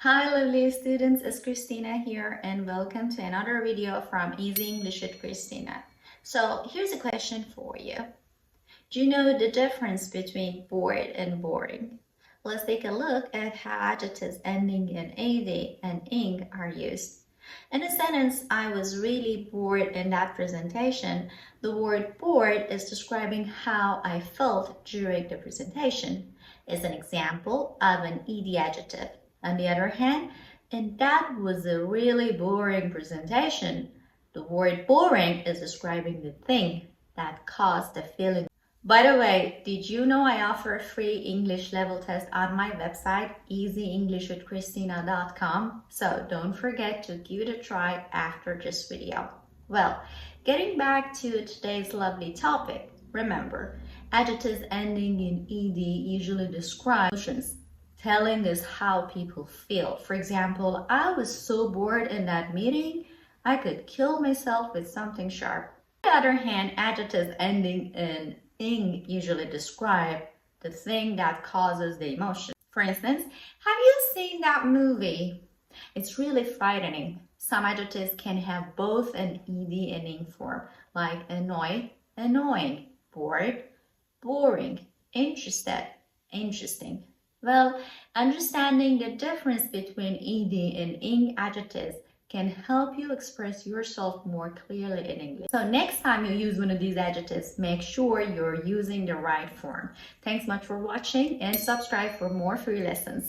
Hi lovely students, it's Christina here and welcome to another video from Easy English with Christina. So here's a question for you. Do you know the difference between bored and boring? Let's take a look at how adjectives ending in ed and ing are used. In a sentence, I was really bored in that presentation, the word bored is describing how I felt during the presentation. It's an example of an ed adjective. On the other hand, and that was a really boring presentation. The word boring is describing the thing that caused the feeling. By the way, did you know I offer a free English level test on my website, easyenglishwithchristina.com? So don't forget to give it a try after this video. Well, getting back to today's lovely topic, remember, adjectives ending in ed usually describe emotions, telling us how people feel. For example, I was so bored in that meeting, I could kill myself with something sharp. On the other hand, adjectives ending in ing usually describe the thing that causes the emotion. For instance, have you seen that movie? It's really frightening. Some adjectives can have both an ed and ing form, like annoy, annoying, bored, boring, interested, interesting. Well, understanding the difference between ed and ing adjectives can help you express yourself more clearly in English. So next time you use one of these adjectives, make sure you're using the right form. Thanks much for watching and subscribe for more free lessons.